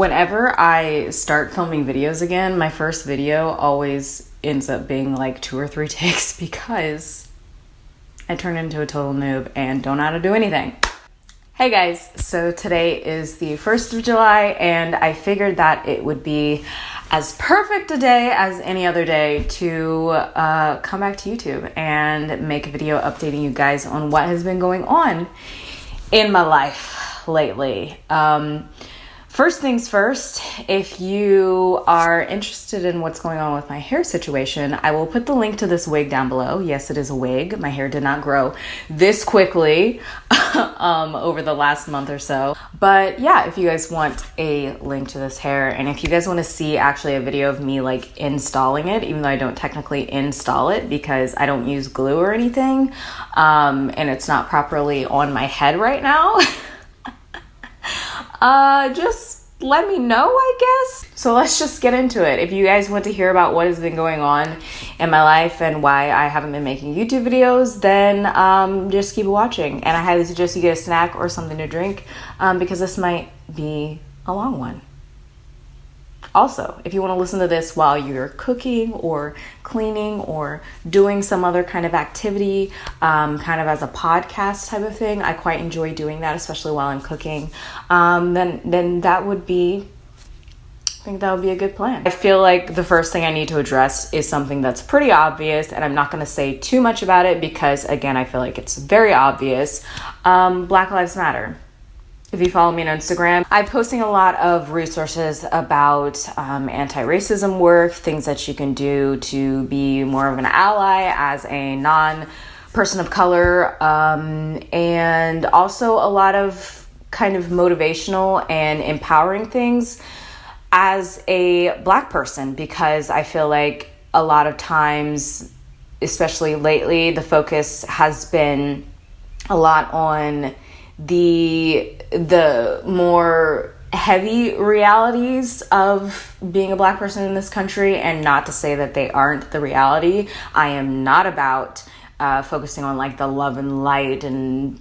Whenever I start filming videos again, my first video always ends up being like 2 or 3 takes because I turn into a total noob and don't know how to do anything. Hey guys, so today is the 1st of July and I figured that it would be as perfect a day as any other day to come back to YouTube and make a video updating you guys on what has been going on in my life lately. First things first, if you are interested in what's going on with my hair situation, I will put the link to this wig down below. Yes, it is a wig. My hair did not grow this quickly over the last month or so. But yeah, if you guys want a link to this hair, and if you guys want to see actually a video of me like installing it, even though I don't technically install it because I don't use glue or anything, and it's not properly on my head right now, just let me know, I guess. So let's just get into it. If you guys want to hear about what has been going on in my life and why I haven't been making YouTube videos, then just keep watching. And I highly suggest you get a snack or something to drink because this might be a long one. Also, if you want to listen to this while you're cooking or cleaning or doing some other kind of activity, kind of as a podcast type of thing, I quite enjoy doing that, especially while I'm cooking, then that would be, I think that would be a good plan. I feel like the first thing I need to address is something that's pretty obvious, and I'm not going to say too much about it because, again, I feel like it's very obvious. Black Lives Matter. If you follow me on Instagram, I'm posting a lot of resources about anti-racism work, things that you can do to be more of an ally as a non-person of color, and also a lot of kind of motivational and empowering things as a Black person, because I feel like a lot of times, especially lately, the focus has been a lot on the more heavy realities of being a Black person in this country, and not to say that they aren't the reality. I am not about focusing on like the love and light and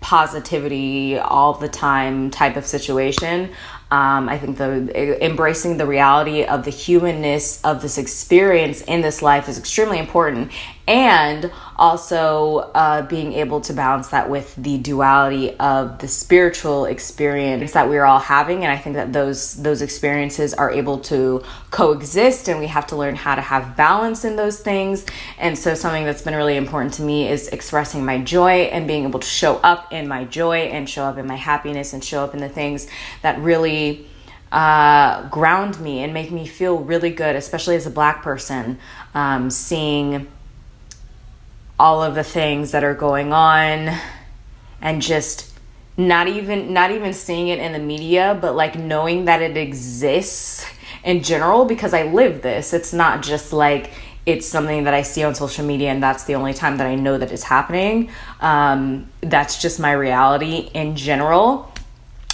positivity all the time type of situation. I think embracing the reality of the humanness of this experience in this life is extremely important, and also being able to balance that with the duality of the spiritual experience that we're all having. And I think that those experiences are able to coexist, and we have to learn how to have balance in those things. And so something that's been really important to me is expressing my joy and being able to show up in my joy and show up in my happiness and show up in the things that really ground me and make me feel really good, especially as a Black person, seeing all of the things that are going on and just not even seeing it in the media, but like knowing that it exists in general, because I live this. It's not just like it's something that I see on social media and that's the only time that I know that it's happening. That's just my reality in general.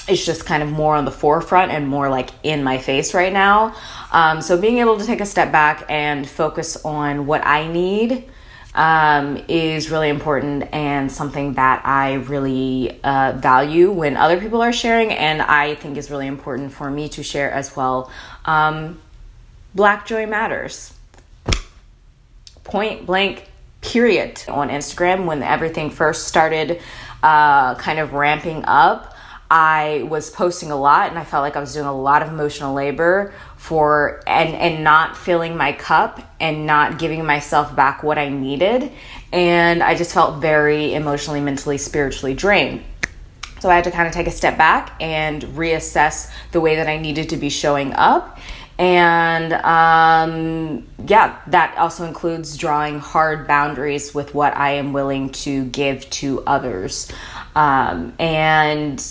It's just kind of more on the forefront and more like in my face right now. So being able to take a step back and focus on what I need is really important, and something that I really value when other people are sharing, and I think is really important for me to share as well. Black joy matters. Point blank, period. On Instagram, when everything first started kind of ramping up, I was posting a lot, and I felt like I was doing a lot of emotional labor and not filling my cup and not giving myself back what I needed. And I just felt very emotionally, mentally, spiritually drained. So I had to kind of take a step back and reassess the way that I needed to be showing up. And that also includes drawing hard boundaries with what I am willing to give to others. And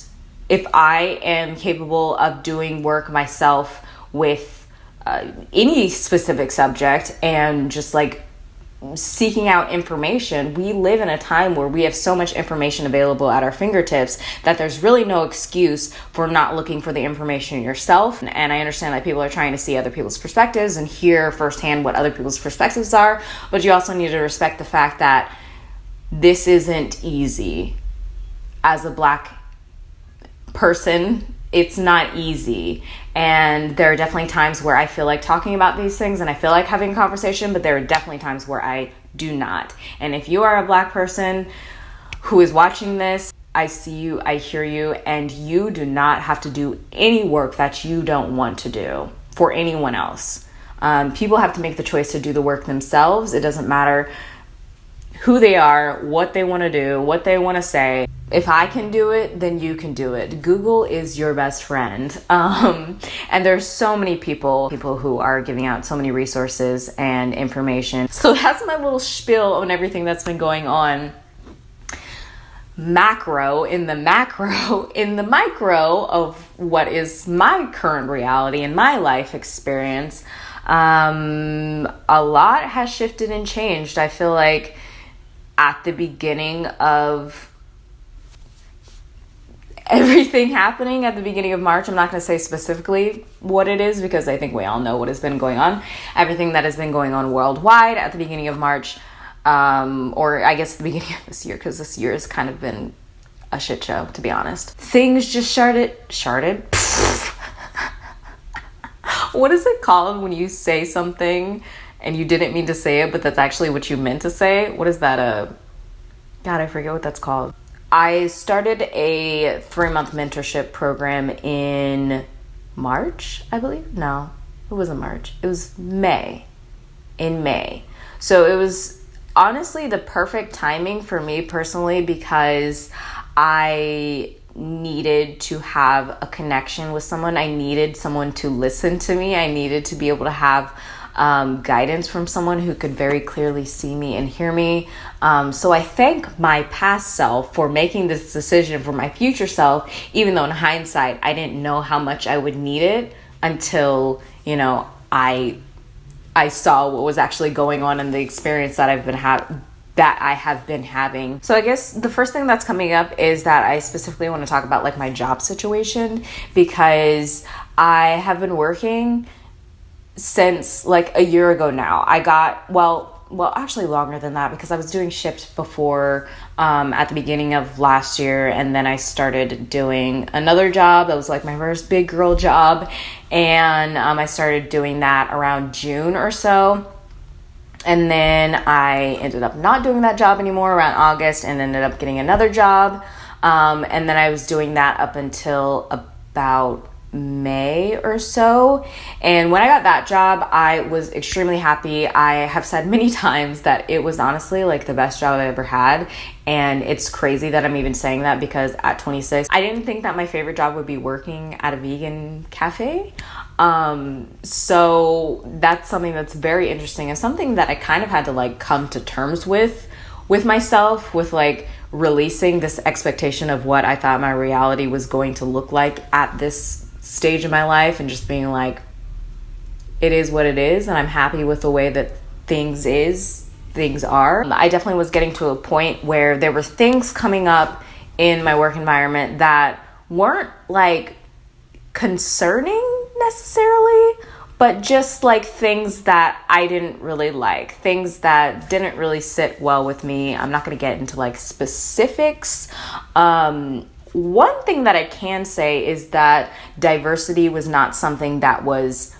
if I am capable of doing work myself with any specific subject and just like seeking out information, we live in a time where we have so much information available at our fingertips that there's really no excuse for not looking for the information yourself. And I understand that people are trying to see other people's perspectives and hear firsthand what other people's perspectives are, but you also need to respect the fact that this isn't easy. As a Black person it's not easy. And there are definitely times where I feel like talking about these things and I feel like having a conversation, but there are definitely times where I do not. And if you are a Black person who is watching this, I see you, I hear you, and you do not have to do any work that you don't want to do for anyone else. People have to make the choice to do the work themselves. It doesn't matter who they are, what they want to do, what they want to say. If I can do it, then you can do it. Google is your best friend. And there's so many people who are giving out so many resources and information. So that's my little spiel on everything that's been going on. In the micro of what is my current reality and my life experience, a lot has shifted and changed. I feel like at the beginning of everything happening at the beginning of March, I'm not going to say specifically what it is because I think we all know what has been going on. Everything that has been going on worldwide at the beginning of March, or I guess the beginning of this year, because this year has kind of been a shit show, to be honest. Things just started. What is it called when you say something and you didn't mean to say it, but that's actually what you meant to say? What is that? God, I forget what that's called. I started a 3-month mentorship program in March, I believe. No, it wasn't March. It was May. In May. So it was honestly the perfect timing for me personally because I needed to have a connection with someone. I needed someone to listen to me. I needed to be able to have guidance from someone who could very clearly see me and hear me. So I thank my past self for making this decision for my future self, even though in hindsight, I didn't know how much I would need it until, I saw what was actually going on in the experience that I have been having. So I guess the first thing that's coming up is that I specifically want to talk about like my job situation, because I have been working since like a year ago now. I got, well, actually longer than that, because I was doing Shift before at the beginning of last year, and then I started doing another job that was like my first big girl job, and I started doing that around June or so. And then I ended up not doing that job anymore around August and ended up getting another job. And then I was doing that up until about May or so. And when I got that job, I was extremely happy. I have said many times that it was honestly like the best job I ever had. And it's crazy that I'm even saying that, because at 26, I didn't think that my favorite job would be working at a vegan cafe. So that's something that's very interesting, and something that I kind of had to like come to terms with myself, with like releasing this expectation of what I thought my reality was going to look like at this stage of my life, and just being like, it is what it is, and I'm happy with the way that things are. I definitely was getting to a point where there were things coming up in my work environment that weren't like concerning necessarily, but just like things that I didn't really like, things that didn't really sit well with me. I'm not going to get into like specifics. One thing that I can say is that diversity was not something that was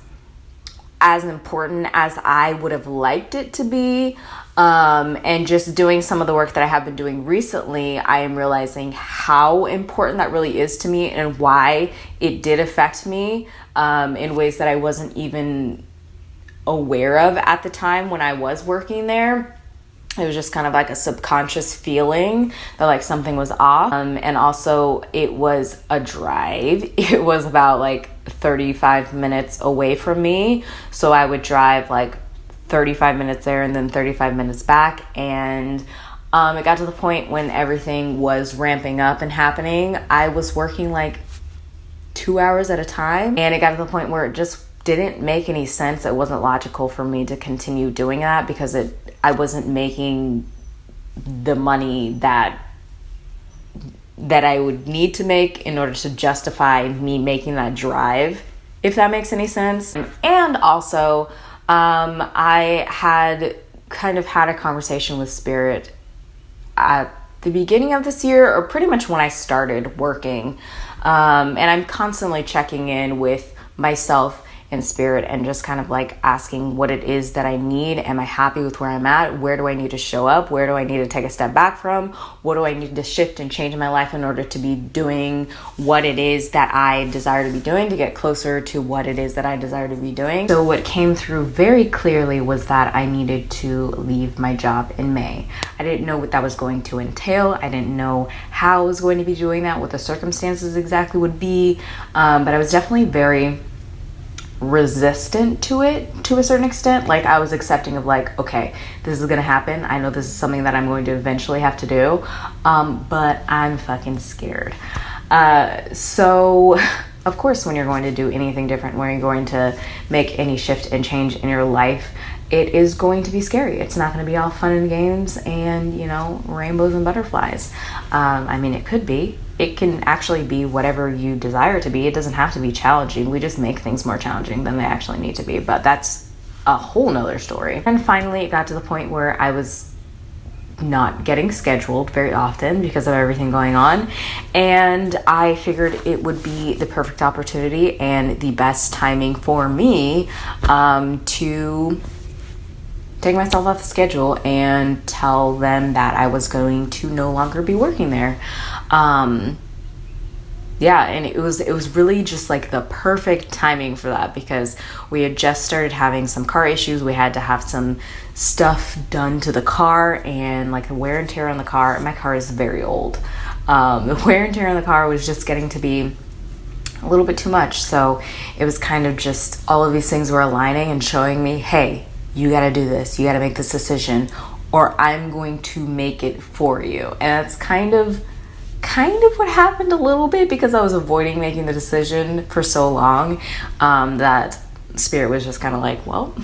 as important as I would have liked it to be. And just doing some of the work that I have been doing recently, I am realizing how important that really is to me, and why it did affect me in ways that I wasn't even aware of at the time when I was working there. It was just kind of like a subconscious feeling that like something was off. And also it was a drive. It was about like 35 minutes away from me. So I would drive like 35 minutes there and then 35 minutes back. And it got to the point when everything was ramping up and happening, I was working like 2 hours at a time. And it got to the point where it just didn't make any sense. It wasn't logical for me to continue doing that, because I wasn't making the money that I would need to make in order to justify me making that drive, if that makes any sense. And also, I had kind of had a conversation with Spirit at the beginning of this year, or pretty much when I started working, And I'm constantly checking in with myself and spirit and just kind of like asking what it is that I need. Am I happy with where I'm at? Where do I need to show up? Where do I need to take a step back from? What do I need to shift and change in my life in order to be doing what it is that I desire to be doing, to get closer to what it is that I desire to be doing? So what came through very clearly was that I needed to leave my job in May. I didn't know what that was going to entail. I didn't know how I was going to be doing that, what the circumstances exactly would be. But I was definitely very resistant to it to a certain extent. Like, I was accepting of like, okay, this is gonna happen. I know this is something that I'm going to eventually have to do, but I'm fucking scared. So of course, when you're going to do anything different, when you're going to make any shift and change in your life, it is going to be scary. It's not going to be all fun and games and, you know, rainbows and butterflies. I mean, it could be. It can actually be whatever you desire it to be. It doesn't have to be challenging. We just make things more challenging than they actually need to be. But that's a whole nother story. And finally, it got to the point where I was not getting scheduled very often because of everything going on. And I figured it would be the perfect opportunity and the best timing for me to take myself off the schedule and tell them that I was going to no longer be working there. Yeah, and it was really just like the perfect timing for that, because we had just started having some car issues. We had to have some stuff done to the car, and like the wear and tear on the car. My car is very old. The wear and tear on the car was just getting to be a little bit too much. So it was kind of just all of these things were aligning and showing me, hey, you got to do this. You got to make this decision, or I'm going to make it for you. And that's kind of what happened a little bit, because I was avoiding making the decision for so long, that spirit was just kind of like, well,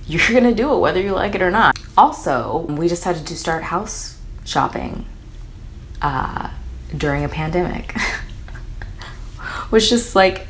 you're going to do it whether you like it or not. Also, we decided to start house shopping during a pandemic, which just like,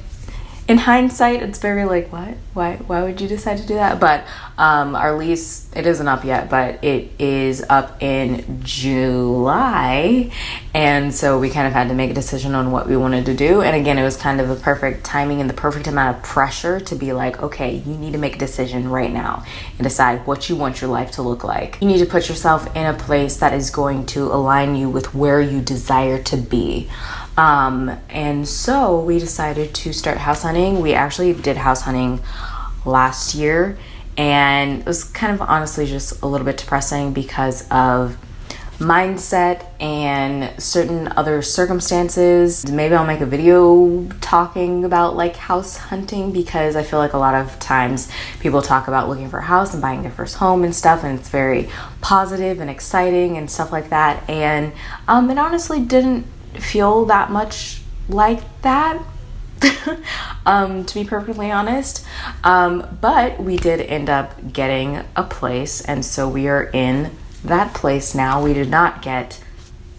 in hindsight, it's very like, what? Why would you decide to do that? But our lease, it isn't up yet, but it is up in July. And so we kind of had to make a decision on what we wanted to do. And again, it was kind of the perfect timing and the perfect amount of pressure to be like, okay, you need to make a decision right now and decide what you want your life to look like. You need to put yourself in a place that is going to align you with where you desire to be. And so we decided to start house hunting. We actually did house hunting last year, and it was kind of honestly just a little bit depressing because of mindset and certain other circumstances. Maybe I'll make a video talking about like house hunting, because I feel like a lot of times people talk about looking for a house and buying their first home and stuff, and it's very positive and exciting and stuff like that. And it honestly didn't feel that much like that, to be perfectly honest. But we did end up getting a place, and so we are in that place now. We did not get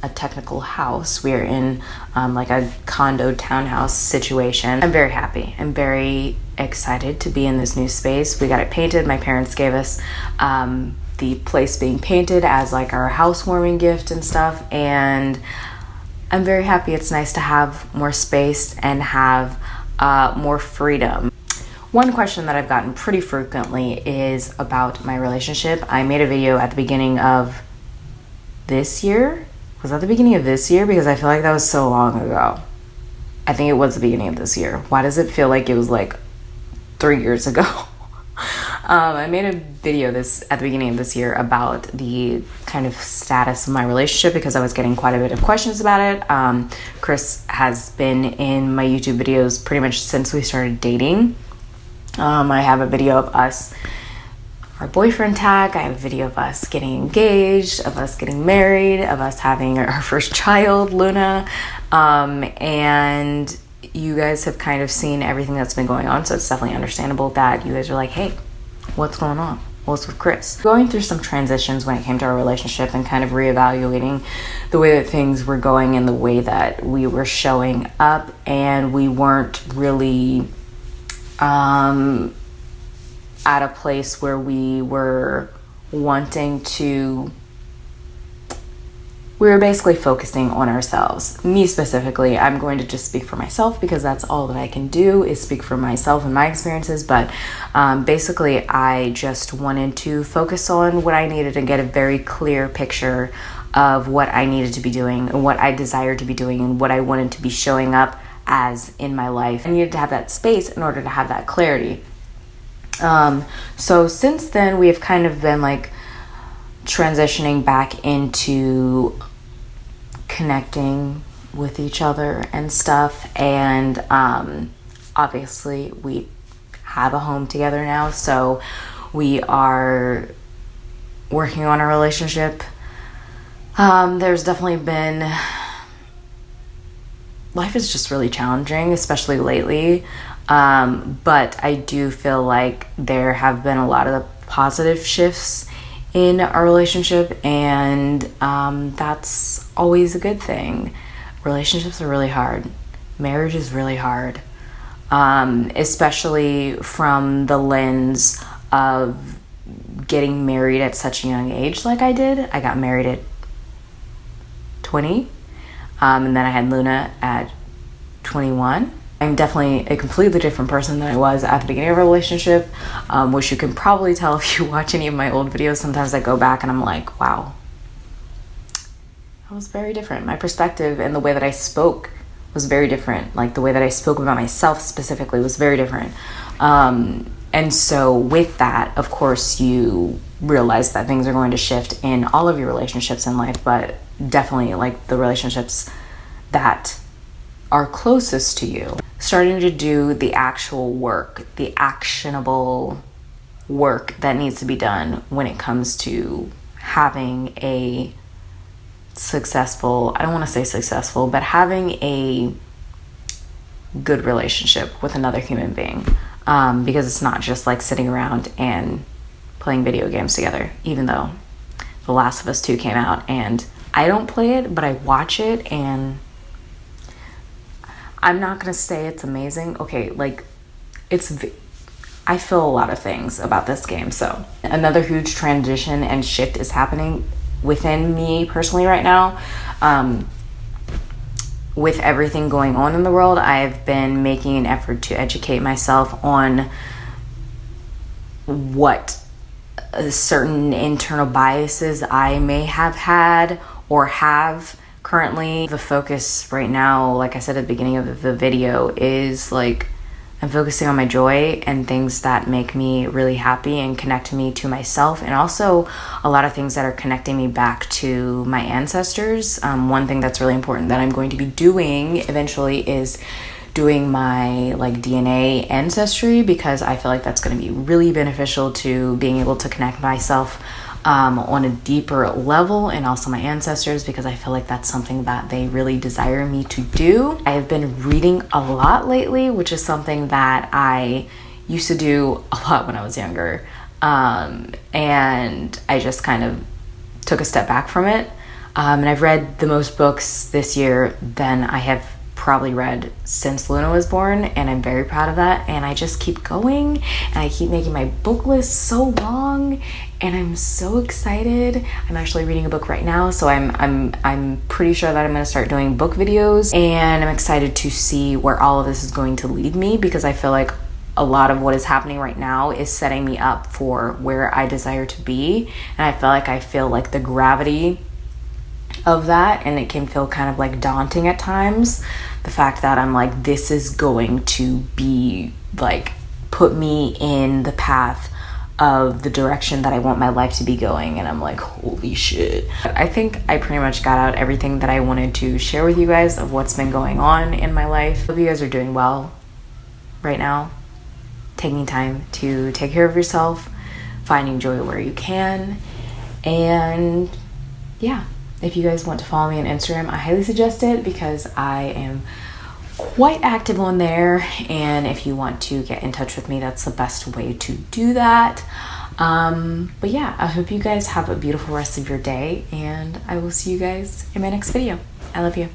a technical house. We are in like a condo townhouse situation. I'm very happy. I'm very excited to be in this new space. We got it painted. My parents gave us the place being painted as like our housewarming gift and stuff, and I'm very happy. It's nice to have more space and have more freedom. One question that I've gotten pretty frequently is about my relationship. I made a video at the beginning of this year. Was that the beginning of this year? Because I feel like that was so long ago. I think it was the beginning of this year. Why does it feel like it was like 3 years ago? I made a video at the beginning of this year about the kind of status of my relationship, because I was getting quite a bit of questions about it. Chris has been in my YouTube videos pretty much since we started dating. I have a video of us, our boyfriend tag. I have a video of us getting engaged, of us getting married, of us having our first child, Luna. And you guys have kind of seen everything that's been going on, so it's definitely understandable that you guys are like, hey, what's going on? What's with Chris? Going through some transitions when it came to our relationship and kind of reevaluating the way that things were going and the way that we were showing up, and we weren't really at a place where we were wanting to we were basically focusing on ourselves. Me specifically, I'm going to just speak for myself because that's all that I can do, is speak for myself and my experiences. But basically, I just wanted to focus on what I needed and get a very clear picture of what I needed to be doing and what I desired to be doing and what I wanted to be showing up as in my life. I needed to have that space in order to have that clarity. So since then, we have kind of been like transitioning back into connecting with each other and stuff, and obviously we have a home together now, so we are working on a relationship. There's definitely been, life is just really challenging, especially lately, but I do feel like there have been a lot of the positive shifts in our relationship, and that's always a good thing. Relationships are really hard. Marriage is really hard, especially from the lens of getting married at such a young age like I did. I got married at 20, and then I had Luna at 21. I'm definitely a completely different person than I was at the beginning of a relationship, which you can probably tell if you watch any of my old videos. Sometimes I go back and I'm like, wow, I was very different. My perspective and the way that I spoke was very different. Like the way that I spoke about myself specifically was very different. And so with that, of course, you realize that things are going to shift in all of your relationships in life, but definitely like the relationships that are closest to you. Starting to do the actual work, the actionable work that needs to be done when it comes to having a successful, I don't want to say successful, but having a good relationship with another human being. Because it's not just like sitting around and playing video games together, even though The Last of Us 2 came out and I don't play it, but I watch it, and I'm not gonna say it's amazing. Okay, like I feel a lot of things about this game. So another huge transition and shift is happening within me personally right now. With everything going on in the world, I've been making an effort to educate myself on what certain internal biases I may have had or have currently. The focus right now, like I said at the beginning of the video, is like I'm focusing on my joy and things that make me really happy and connect me to myself, and also a lot of things that are connecting me back to my ancestors. One thing that's really important that I'm going to be doing eventually is doing my like DNA ancestry, because I feel like that's going to be really beneficial to being able to connect myself on a deeper level, and also my ancestors, because I feel like that's something that they really desire me to do. I have been reading a lot lately, which is something that I used to do a lot when I was younger, and I just kind of took a step back from it, and I've read the most books this year than I have probably read since Luna was born, and I'm very proud of that. And I just keep going, and I keep making my book list so long, and I'm so excited. I'm actually reading a book right now, so I'm pretty sure that I'm going to start doing book videos, and I'm excited to see where all of this is going to lead me, because I feel like a lot of what is happening right now is setting me up for where I desire to be, and I feel like the gravity of that, and it can feel kind of like daunting at times. The fact that I'm like, this is going to be like put me in the path of the direction that I want my life to be going, and I'm like, holy shit. I think I pretty much got out everything that I wanted to share with you guys of what's been going on in my life. Hope you guys are doing well right now, taking time to take care of yourself, finding joy where you can, and yeah. If you guys want to follow me on Instagram, I highly suggest it, because I am quite active on there, and if you want to get in touch with me, that's the best way to do that. But yeah, I hope you guys have a beautiful rest of your day, and I will see you guys in my next video. I love you.